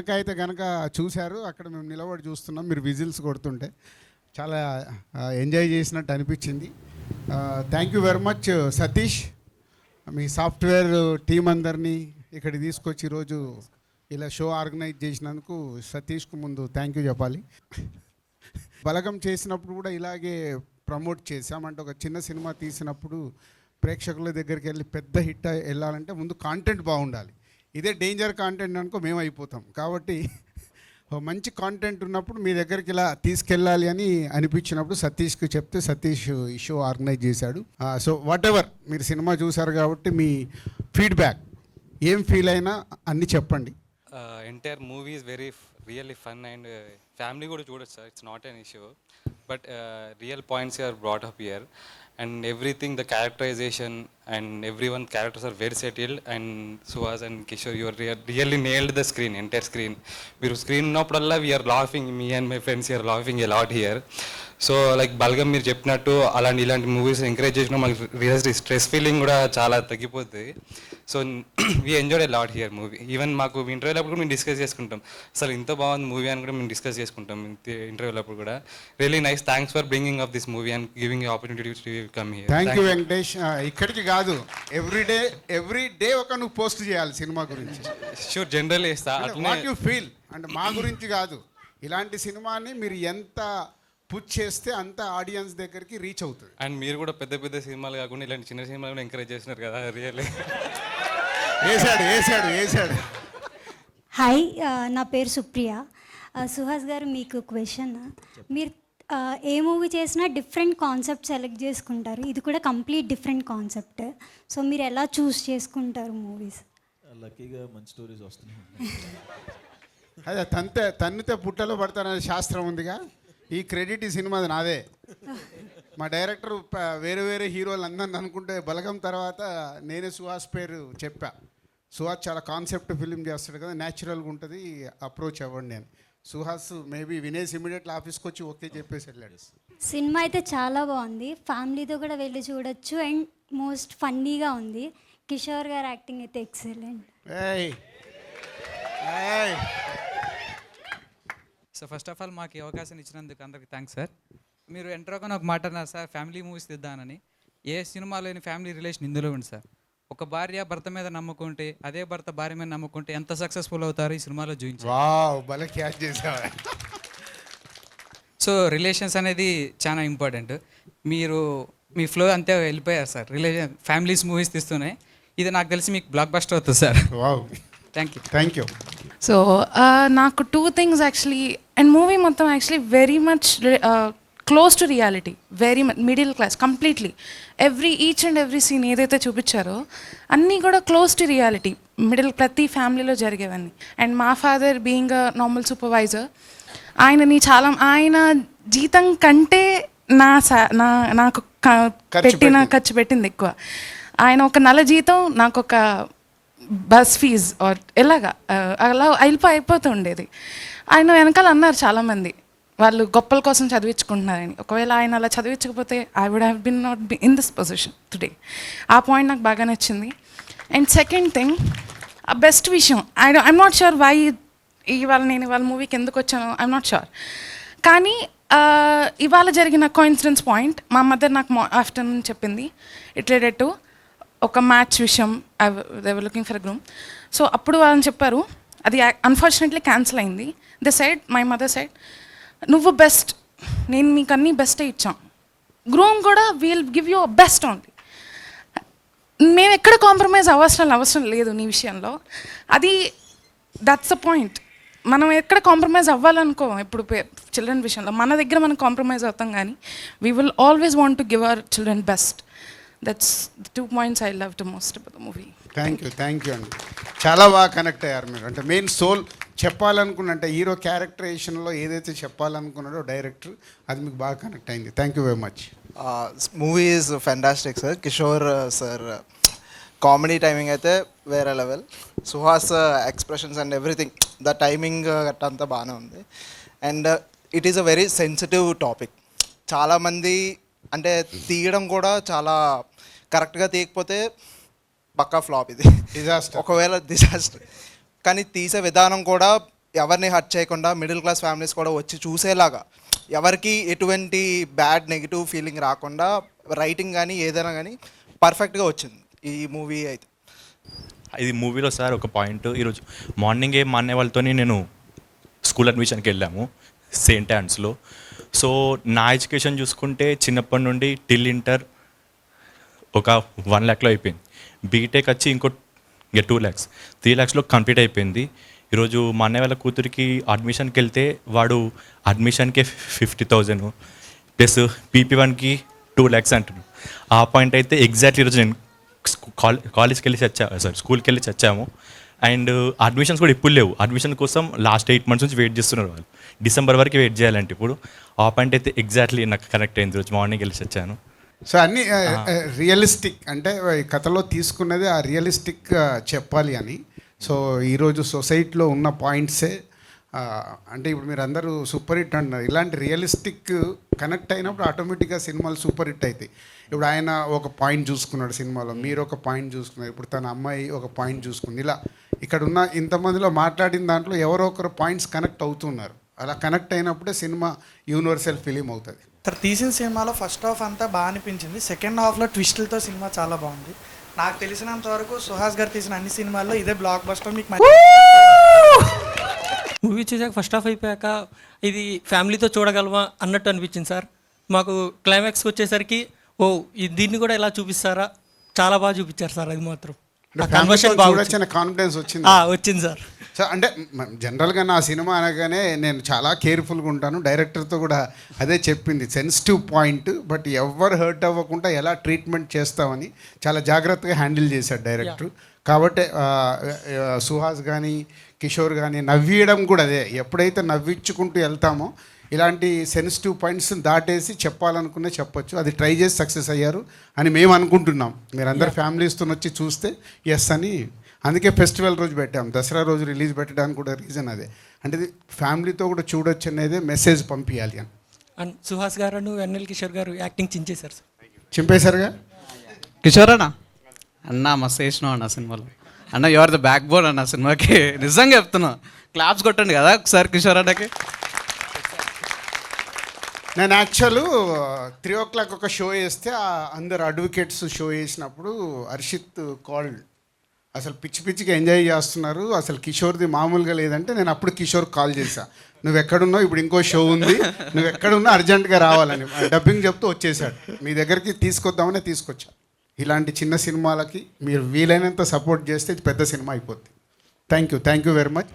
వెనక అయితే కనుక చూశారు, అక్కడ మేము నిలబడి చూస్తున్నాం, మీరు విజిల్స్ కొడుతుంటే చాలా ఎంజాయ్ చేసినట్టు అనిపించింది. Thank you very much Satish, me software team అందరినీ ఇక్కడికి తీసుకొచ్చి ఈరోజు ఇలా షో ఆర్గనైజ్ చేసినందుకు సతీష్కు ముందు థ్యాంక్ యూ చెప్పాలి. బలగం చేసినప్పుడు కూడా ఇలాగే ప్రమోట్ చేసామంటే, ఒక చిన్న సినిమా తీసినప్పుడు ప్రేక్షకుల దగ్గరికి వెళ్ళి పెద్ద హిట్ వెళ్ళాలంటే ముందు కాంటెంట్ బాగుండాలి. ఇదే డేంజర్ కాంటెంట్ అనుకో మేము అయిపోతాం. కాబట్టి మంచి కాంటెంట్ ఉన్నప్పుడు మీ దగ్గరికి ఇలా తీసుకెళ్ళాలి అని అనిపించినప్పుడు సతీష్కి చెప్తే సతీష్ ఈ షో ఆర్గనైజ్ చేశాడు. సో వాట్ ఎవర్, మీరు సినిమా చూశారు కాబట్టి మీ ఫీడ్బ్యాక్ ఏం ఫీల్ అయినా అన్నీ చెప్పండి. Entire movie is very really fun and family కూడా చూడొచ్చు sir, it's not an issue. But real points are brought up here and everything, the characterization and everyone characters are very settled, and Suhas and Kishore, you are really nailed the screen, entire screen. మీరు screen ఉన్నప్పుడల్లా we are laughing, me and my friends are laughing a lot here. So like Balagam మీరు చెప్పినట్టు ఇలాంటి movies encourage చేసినా మాకు real stress feeling కూడా చాలా తగ్గిపోతుంది. So we enjoy a lot here movie. Even మాకు ఇంటర్వ్యూలో అప్పుడు మేము డిస్కస్ చేసుకుంటాం, అసలు ఇంత బాగుంది మూవీ అని కూడా మేము డిస్కస్ చేసుకుంటాం ఇంటర్వ్యూలో అప్పుడు కూడా. Really nice, thanks for bringing up this movie and giving opportunity to come here. Thank you Venkatesh. ఇక్కడికి కాదు, ఎవ్రీ డే ఒక నువ్వు పోస్ట్ చేయాలి సినిమా గురించి. షూర్, జనరల్ చేస్తా. వాట్ యు ఫీల్ అంటే మా గురించి కాదు, ఇలాంటి సినిమాని మీరు ఎంత పుష్ చేస్తే అంత ఆడియన్స్ దగ్గరికి రీచ్ అవుతుంది. అండ్ మీరు కూడా పెద్ద పెద్ద సినిమాలు కాకుండా ఇలాంటి చిన్న సినిమాలు కూడా ఎంకరేజ్ చేస్తున్నారు కదా, రియల్లీ. వేసాడు. హాయ్, నా పేరు సుప్రియ. సుహాస్ గారు, మీకు క్వశ్చన్. మీరు ఏ మూవీ చేసినా డిఫరెంట్ కాన్సెప్ట్ సెలెక్ట్ చేసుకుంటారు, ఇది కూడా కంప్లీట్ డిఫరెంట్ కాన్సెప్ట్. సో మీరు ఎలా చూస్ చేసుకుంటారు మూవీస్? లక్కీగా మంచి స్టోరీస్ వస్తున్నాయి. అదే తన్నితే పుట్టలో పడతారనే శాస్త్రం ఉందిగా, ఈ క్రెడిట్ ఈ సినిమాది నాదే. మా డైరెక్టర్ వేరే హీరోలు అందరిని అనుకుంటే బలగం తర్వాత నేనే సుహాస్ పేరు చెప్పా. సుహాస్ చాలా కాన్సెప్ట్ ఫిలిం చేస్తాడు కదా, న్యాచురల్గా ఉంటుంది, అప్రోచ్ అవ్వండి అని. సుహాస్ మేబీ వినేసి ఇమీడియట్లీ ఆఫీస్కి వచ్చి ఓకే చెప్పేసి వెళ్ళాడు. సినిమా అయితే చాలా బాగుంది, ఫ్యామిలీతో కూడా వెళ్ళి చూడొచ్చు అండ్ మోస్ట్ ఫన్నీగా ఉంది. కిషోర్ గారు యాక్టింగ్ అయితే excellent. So first of all మాకు ఈ అవకాశం ఇచ్చినందుకు అందరికీ థ్యాంక్స్ సార్. మీరు ఎంట్రోగానే ఒక మాట అన్నారు సార్, ఫ్యామిలీ మూవీస్ తీద్దానని. ఏ సినిమా లేని ఫ్యామిలీ రిలేషన్ ఇందులో ఉంది సార్. ఒక భార్య భర్త మీద నమ్ముకుంటే, అదే భర్త భార్య మీద నమ్ముకుంటే ఎంత సక్సెస్ఫుల్ అవుతారో ఈ సినిమాలో చూపించారు. సో రిలేషన్స్ అనేది చాలా ఇంపార్టెంట్. మీరు మీ ఫ్లో అంతే వెళ్ళిపోయారు సార్. ఫ్యామిలీస్ మూవీస్ తీస్తున్నాయి, ఇది నాకు తెలిసి మీకు బ్లాక్ బస్టర్ అవుతుంది సార్. Thank you. సో నాకు 2 things యాక్చువల్లీ, అండ్ మూవీ మొత్తం actually very much close to reality, very much middle class completely. Each and every scene ఏదైతే చూపించారో అన్నీ కూడా క్లోజ్ టు రియాలిటీ, ప్రతి ఫ్యామిలీలో జరిగేవన్నీ. అండ్ మా father being a normal supervisor, ఆయన జీతం కంటే నాకు ఖర్చు పెట్టింది ఎక్కువ. ఆయన ఒక నెల జీతం నాకు ఒక బస్ ఫీజ్ ఆర్ అలా అయిపోతూ ఉండేది. ఆయన వెనకాల అన్నారు చాలామంది, వాళ్ళు గొప్పల కోసం చదివించుకుంటున్నారని. ఒకవేళ ఆయన అలా చదివించకపోతే I would have been not be in this position today. ఆ పాయింట్ నాకు బాగా నచ్చింది. అండ్ సెకండ్ థింగ్, ఆ బెస్ట్ విషయం, ఐఎమ్ నాట్ షూర్ వై నేను ఇవాళ మూవీకి ఎందుకు వచ్చానో, ఐఎమ్ నాట్ షూర్. కానీ ఇవాళ జరిగిన కోఇన్సిడెన్స్ పాయింట్ మా మదర్ నాకు ఆఫ్టర్నూన్ చెప్పింది. ఇట్ రిలేటెడ్ టు ఒక మ్యాచ్ విషయం, they were looking for groom. So అప్పుడు వాళ్ళని చెప్పారు, అది అన్ఫార్చునేట్లీ క్యాన్సిల్ అయింది. They side, my mother side, నువ్వు బెస్ట్, నేను మీకు అన్నీ బెస్టే ఇచ్చాం, గ్రూమ్ కూడా we'll give you best only. మేము ఎక్కడ కాంప్రమైజ్ అవసరం లేదు నీ విషయంలో. అది దట్స్ ద పాయింట్. మనం ఎక్కడ కాంప్రమైజ్ అవ్వాలనుకో, ఇప్పుడు చిల్డ్రన్ విషయంలో మన దగ్గర మనం కాంప్రమైజ్ అవుతాం, కానీ we will always want to give our children best. That's the 2 points I loved the most about the movie. Thank you అండి. చాలా బాగా కనెక్ట్ అయ్యారు మీరు. అంటే మెయిన్ సోల్ చెప్పాలనుకున్నంటే హీరో క్యారెక్టరేషన్లో ఏదైతే చెప్పాలనుకున్నాడో డైరెక్టర్, అది మీకు బాగా కనెక్ట్ అయింది. Thank you very much. Movie is fantastic sir. Kishore sir comedy timing అయితే వేరే level. Suhas expressions and everything, the timing అంతా బాగానే ఉంది. And it is a very sensitive topic. చాలామంది అంటే తీయడం కూడా చాలా కరెక్ట్గా తీయకపోతే పక్కా ఫ్లాప్, ఇది డిజాస్టర్, ఒకవేళ డిజాస్టర్. కానీ తీసే విధానం కూడా ఎవరిని హర్ట్ చేయకుండా మిడిల్ క్లాస్ ఫ్యామిలీస్ కూడా వచ్చి చూసేలాగా, ఎవరికి ఎటువంటి బ్యాడ్ నెగిటివ్ ఫీలింగ్ రాకుండా రైటింగ్ కానీ ఏదైనా కానీ పర్ఫెక్ట్గా వచ్చింది ఈ మూవీ అయితే. ఇది మూవీలో సార్ ఒక పాయింట్, ఈరోజు మార్నింగే మా అన్నయ్య వాళ్ళతో నేను స్కూల్ అడ్మిషన్కి వెళ్ళాము సెయింట్ యాన్స్లో. సో నా ఎడ్యుకేషన్ చూసుకుంటే చిన్నప్పటి నుండి టిల్ ఇంటర్ ఒక 1 lakhలో అయిపోయింది. బీటెక్ వచ్చి ఇంకో 2 lakhs, 3 lakhsలో కంప్లీట్ అయిపోయింది. ఈరోజు మా అన్నయ్య వాళ్ళ కూతురికి అడ్మిషన్కి వెళ్తే వాడు అడ్మిషన్కే 50,000 ప్లస్ PP1కి 2 lakhs అంటున్నాడు. ఆ పాయింట్ అయితే ఎగ్జాక్ట్లీ ఈరోజు నేను కాలేజ్కి వెళ్ళి స్కూల్కి వెళ్ళి చచ్చాము. అండ్ అడ్మిషన్స్ కూడా ఇప్పుడు లేవు. అడ్మిషన్ కోసం లాస్ట్ 8 months నుంచి వెయిట్ చేస్తున్నారు వాళ్ళు. డిసెంబర్ వరకు వెయిట్ చేయాలంటే ఇప్పుడు ఆ పాయింట్ అయితే ఎగ్జాక్ట్లీ నాకు కనెక్ట్ అయింది. రోజు మార్నింగ్ వెళ్ళి వచ్చాను. సో అన్నీ రియలిస్టిక్, అంటే ఈ కథలో తీసుకున్నది ఆ రియలిస్టిక్ చెప్పాలి అని. సో ఈరోజు సొసైటీలో ఉన్న పాయింట్సే అంటే ఇప్పుడు మీరు అందరూ సూపర్ హిట్ అంటున్నారు. ఇలాంటి రియలిస్టిక్ కనెక్ట్ అయినప్పుడు ఆటోమేటిక్గా సినిమాలు సూపర్ హిట్ అవుతాయి. ఇప్పుడు ఆయన ఒక పాయింట్ చూసుకున్నాడు సినిమాలో, మీరు ఒక పాయింట్ చూసుకున్నారు, ఇప్పుడు తన అమ్మాయి ఒక పాయింట్ చూసుకుంది. ఇలా ఇక్కడ ఉన్న ఇంతమందిలో మాట్లాడిన దాంట్లో ఎవరో ఒకరు పాయింట్స్ కనెక్ట్ అవుతున్నారు. అలా కనెక్ట్ అయినప్పుడే సినిమా యూనివర్సల్ ఫిలిం అవుతుంది. సార్ తీసిన సినిమాలో ఫస్ట్ హాఫ్ అంతా బాగా అనిపించింది, సెకండ్ హాఫ్లో ట్విస్టులతో సినిమా చాలా బాగుంది. నాకు తెలిసినంత వరకు సుహాస్ గారు తీసిన అన్ని సినిమాల్లో ఇదే బ్లాక్ బస్టర్. మీకు మూవీ చూసాక ఫస్ట్ హాఫ్ అయిపోయాక ఇది ఫ్యామిలీతో చూడగలమా అన్నట్టు అనిపించింది సార్. మాకు క్లైమాక్స్కి వచ్చేసరికి దీన్ని కూడా ఎలా చూపిస్తారా, చాలా బాగా చూపించారు సార్. అది మాత్రం కాన్ఫిడెన్స్ వచ్చింది వచ్చింది సార్. సో అంటే జనరల్గా నా సినిమా అనగానే నేను చాలా కేర్ఫుల్గా ఉంటాను. డైరెక్టర్తో కూడా అదే చెప్పింది, సెన్సిటివ్ పాయింట్, బట్ ఎవరు హర్ట్ అవ్వకుండా ఎలా ట్రీట్మెంట్ చేస్తామని చాలా జాగ్రత్తగా హ్యాండిల్ చేశాడు డైరెక్టర్. కాబట్టి సుహాస్ కానీ కిషోర్ కానీ నవ్వియడం కూడా అదే, ఎప్పుడైతే నవ్వించుకుంటూ వెళ్తామో ఇలాంటి సెన్సిటివ్ పాయింట్స్ దాటేసి చెప్పాలనుకునే చెప్పొచ్చు. అది ట్రై చేసి సక్సెస్ అయ్యారు అని మేము అనుకుంటున్నాం. మీరందరు ఫ్యామిలీస్తో వచ్చి చూస్తే ఎస్ అని, అందుకే ఫెస్టివల్ రోజు పెట్టాం, దసరా రోజు రిలీజ్ పెట్టడానికి కూడా రీజన్ అదే. అంటే ఇది ఫ్యామిలీతో కూడా చూడొచ్చు అనేది మెసేజ్ పంపించాలి అని. అండ్ సుహాస్ గారు వెన్నెల కిషోర్ గారు యాక్టింగ్ చించేశారు సార్. చింపేశారుగా కిషోర్ అన్న మస్తు వేసినావు అన్న సినిమాలో. అన్న you are the backbone అన్న సినిమాకి. నిజంగా చెప్తున్నా, క్లాప్స్ కొట్టండి కదా ఒకసారి కిషోర్ అన్నకి. నేను యాక్చువల్ 3 o'clock ఒక షో వేస్తే అందరు అడ్వకేట్స్ షో వేసినప్పుడు హర్షిత్ కాల్డ్, అసలు పిచ్చి పిచ్చిగా ఎంజాయ్ చేస్తున్నారు, అసలు కిషోర్ది మామూలుగా లేదంటే నేను అప్పుడు కిషోర్ కాల్ చేశా, నువ్వు ఎక్కడున్నావు, ఇప్పుడు ఇంకో షో ఉంది, నువ్వు ఎక్కడున్నా అర్జెంటుగా రావాలని. డబ్బింగ్ చెప్తూ వచ్చేసాడు. మీ దగ్గరికి తీసుకొద్దామనే తీసుకొచ్చా. ఇలాంటి చిన్న సినిమాలకి మీరు వీలైనంత సపోర్ట్ చేస్తే ఇది పెద్ద సినిమా అయిపోద్ది. Thank you very much.